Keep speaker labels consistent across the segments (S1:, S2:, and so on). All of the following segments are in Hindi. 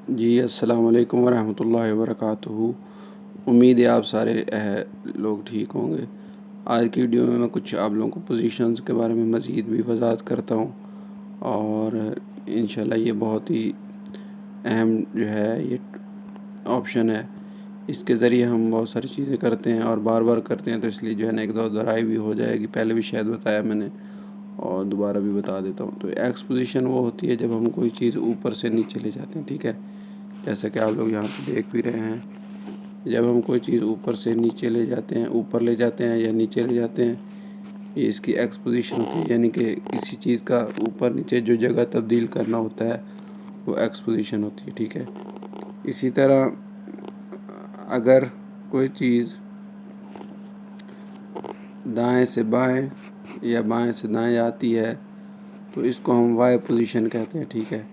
S1: जी अस्सलाम वालेकुम वरहमतुल्लाहि वबरकातुहू। उम्मीद है आप सारे लोग ठीक होंगे। आज की वीडियो में मैं कुछ आप लोगों को पोजीशंस के बारे में मज़ीद भी वज़ाहत करता हूँ और इंशाल्लाह ये बहुत ही अहम जो है ये ऑप्शन है। इसके ज़रिए हम बहुत सारी चीज़ें करते हैं और बार बार करते हैं, तो इसलिए जो है ना एक दो दोहराई भी हो जाएगी। पहले भी शायद बताया मैंने और दोबारा भी बता देता हूँ। तो एक्स पोजीशन वो होती है जब हम कोई चीज़ ऊपर से नीचे ले जाते हैं, ठीक है। जैसा कि आप लोग यहाँ पे देख भी रहे हैं, जब हम कोई चीज़ ऊपर से नीचे ले जाते हैं, ऊपर ले जाते हैं या नीचे ले जाते हैं, ये इसकी एक्स पोजीशन होती है। यानी कि किसी चीज़ का ऊपर नीचे जो जगह तब्दील करना होता है वो एक्स पोजीशन होती है, ठीक है। इसी तरह अगर कोई चीज़ दाएं से बाएं या बाएं से दाएं आती है तो इसको हम वाई पोजीशन कहते हैं, ठीक है।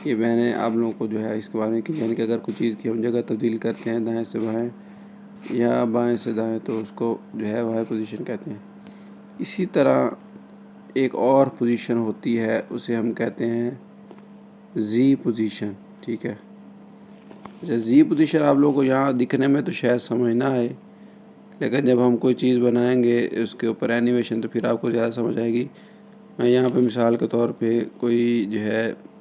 S1: ये मैंने आप लोगों को जो है इसके बारे में कि यानी कि अगर कोई चीज़ की हम जगह तब्दील करते हैं दाएं से बाएं या बाएं से दाएं तो उसको जो है वाई पोजीशन कहते हैं। इसी तरह एक और पोजीशन होती है, उसे हम कहते हैं जी पोजीशन, ठीक है। अच्छा, जी पोजीशन आप लोगों को यहाँ दिखने में तो शायद समझ ना आए, लेकिन जब हम कोई चीज़ बनाएंगे उसके ऊपर एनिमेशन तो फिर आपको ज़्यादा समझ आएगी। मैं यहाँ पे मिसाल के तौर पे कोई जो है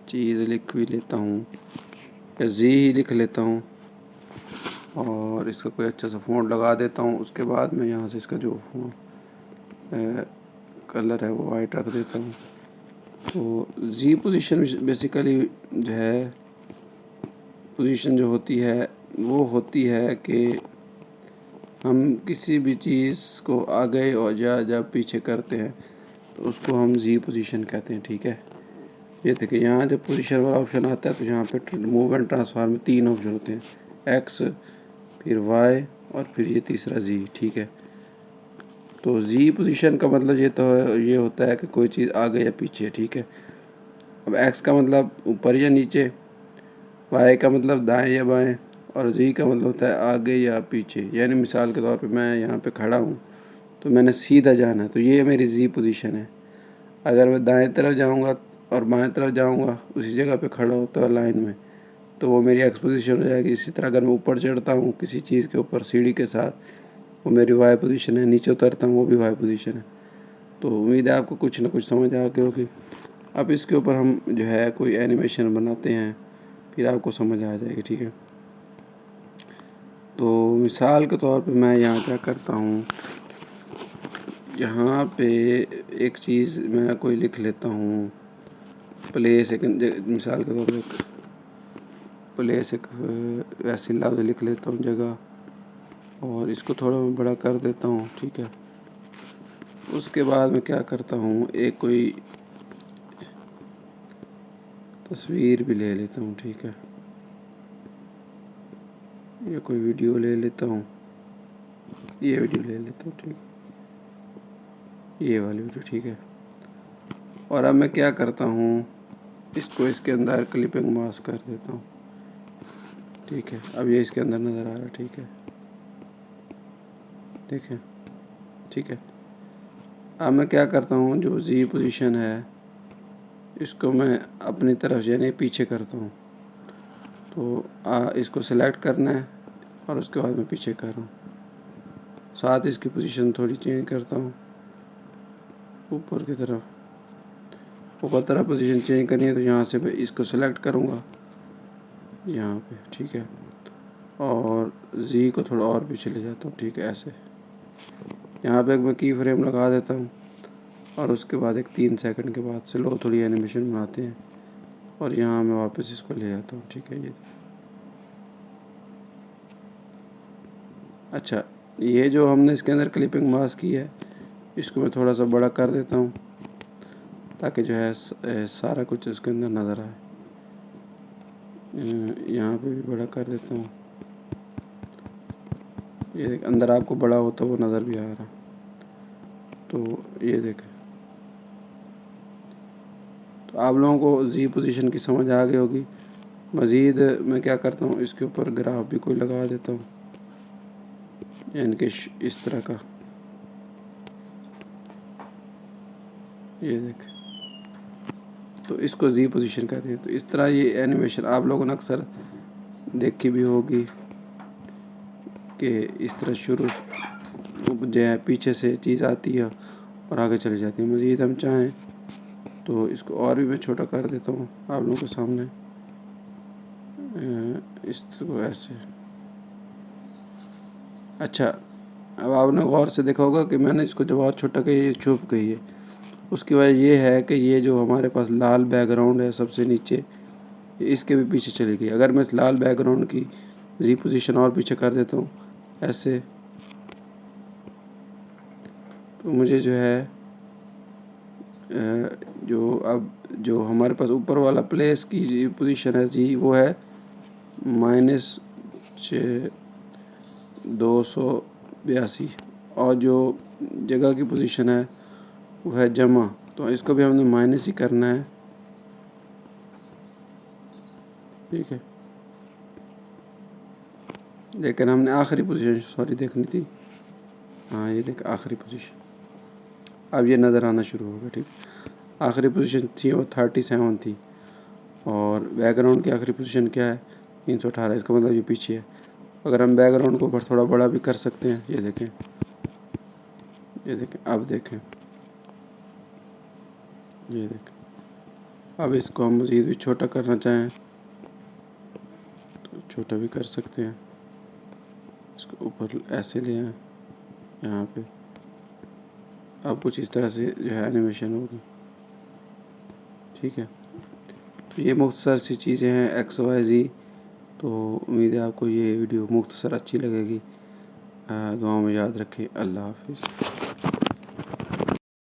S1: चीज़ लिख भी लेता हूँ या जी ही लिख लेता हूँ और इसका कोई अच्छा सा फ़ॉन्ट लगा देता हूँ। उसके बाद मैं यहाँ से इसका जो कलर है वो वाइट रख देता हूँ। तो जी पोजीशन बेसिकली जो है पोजीशन जो होती है वो होती है कि हम किसी भी चीज़ को आगे और जब पीछे करते हैं तो उसको हम जी पोजीशन कहते हैं, ठीक है। ये देखिए यहाँ जब पोजीशन वाला ऑप्शन आता है तो यहाँ पे मूव एंड ट्रांसफार्म में 3 ऑप्शन होते हैं, एक्स, फिर वाई और फिर ये तीसरा जी, ठीक है। तो जी पोजीशन का मतलब ये होता है कि कोई चीज़ आगे या पीछे, ठीक है। अब एक्स का मतलब ऊपर या नीचे, वाई का मतलब दाएं या बाएं और जी का मतलब होता है आगे या पीछे। यानी मिसाल के तौर पे मैं यहाँ पे खड़ा हूँ तो मैंने सीधा जाना है, तो ये मेरी जी पोजीशन है। अगर मैं दाएं तरफ जाऊँगा और बाएं तरफ जाऊँगा उसी जगह पे खड़ा होता है लाइन में, तो वो मेरी एक्स पोजीशन हो जाएगी। इसी तरह अगर मैं ऊपर चढ़ता हूँ किसी चीज़ के ऊपर सीढ़ी के साथ, वो मेरी वाई पोजीशन है। नीचे उतरता हूँ वो भी वाई पोजीशन है। तो उम्मीद है आपको कुछ ना कुछ समझ आ गई होगी। अब इसके ऊपर हम जो है कोई एनिमेशन बनाते हैं, फिर आपको समझ आ जाएगी, ठीक है। तो मिसाल के तौर पे मैं यहाँ क्या करता हूँ, यहाँ पे एक चीज़ मैं कोई लिख लेता हूँ, प्लेस। एक मिसाल के तौर पे प्लेस एक वैसे लफ्ज़ लिख लेता हूँ जगह, और इसको थोड़ा मैं बड़ा कर देता हूँ, ठीक है। उसके बाद मैं क्या करता हूँ, एक कोई तस्वीर भी ले लेता हूँ, ठीक है, या कोई वीडियो ले लेता हूँ, ये वीडियो ले लेता हूँ, ठीक है, ये वाली वीडियो, ठीक है। और अब मैं क्या करता हूँ, इसको इसके अंदर क्लिपिंग मास्क कर देता हूँ, ठीक है। अब ये इसके अंदर नज़र आ रहा है, ठीक है, देखें, ठीक है। अब मैं क्या करता हूँ, जो जी पोजीशन है इसको मैं अपनी तरफ यानी पीछे करता हूँ। तो इसको सेलेक्ट करना है और उसके बाद मैं पीछे कर रहा हूँ। साथ इसकी पोजीशन थोड़ी चेंज करता हूँ ऊपर की तरफ। ऊपर तरफ पोजीशन चेंज करनी है तो यहाँ से मैं इसको सेलेक्ट करूँगा यहाँ पे, ठीक है, और जी को थोड़ा और पीछे ले जाता हूँ, ठीक है, ऐसे। यहाँ पे मैं की फ्रेम लगा देता हूँ और उसके बाद एक 3 सेकंड के बाद स्लो थोड़ी एनिमेशन बनाते हैं और यहाँ मैं वापस इसको ले आता हूँ, ठीक है। ये अच्छा, ये जो हमने इसके अंदर क्लिपिंग मास्क की है इसको मैं थोड़ा सा बड़ा कर देता हूँ ताकि जो है सारा कुछ उसके अंदर नज़र आए। यहाँ पे भी बड़ा कर देता हूँ, ये देख अंदर आपको बड़ा होता वो नज़र भी आ रहा। तो ये देखें, तो आप लोगों को जी पोजीशन की समझ आ गई होगी। मज़ीद मैं क्या करता हूँ, इसके ऊपर ग्राफ भी कोई लगा देता हूँ, यानी कि इस तरह का, ये देख, तो इसको जी पोजीशन कहते हैं। तो इस तरह ये एनिमेशन आप लोगों ने अक्सर देखी भी होगी कि इस तरह शुरू जो है पीछे से चीज़ आती है और आगे चली जाती है। मज़ीद हम चाहें तो इसको और भी मैं छोटा कर देता हूँ आप लोगों के सामने। इसको ऐसे। अच्छा, अब आपने गौर से देखा होगा कि मैंने इसको जब और छोटा किया ये छुप गई है। उसकी वजह ये है कि ये जो हमारे पास लाल बैकग्राउंड है सबसे नीचे, ये इसके भी पीछे चली गई। अगर मैं इस लाल बैकग्राउंड की जी पोजीशन और पीछे कर देता हूँ ऐसे, तो मुझे जो है जो हमारे पास ऊपर वाला प्लेस की जी पोजीशन है जी, वो है -282, और जो जगह की पोजीशन है वो है जमा। तो इसको भी हमने माइनस ही करना है, ठीक है। लेकिन हमने आखिरी पोजीशन देखनी थी। हाँ, ये देख आखिरी पोजीशन, अब ये नज़र आना शुरू होगा, ठीक। आखिरी पोजीशन थी वो 37 थी, और बैकग्राउंड की आखिरी पोजीशन क्या है 318। इसका मतलब ये पीछे है। अगर हम बैकग्राउंड को थोड़ा बड़ा भी कर सकते हैं, ये देखें, ये देखें, अब देखें, ये देखें। अब इसको हम मज़ीद भी छोटा करना चाहें तो छोटा भी कर सकते हैं। इसको ऊपर ऐसे ले आएं यहाँ पे। अब कुछ इस तरह से जो है एनिमेशन होगी, ठीक है। तो ये मुख्तसर सी चीज़ें हैं XYZ। तो उम्मीद है आपको ये वीडियो मुख्तसर अच्छी लगेगी। दुआ में याद रखें। अल्लाह हाफ़िज़।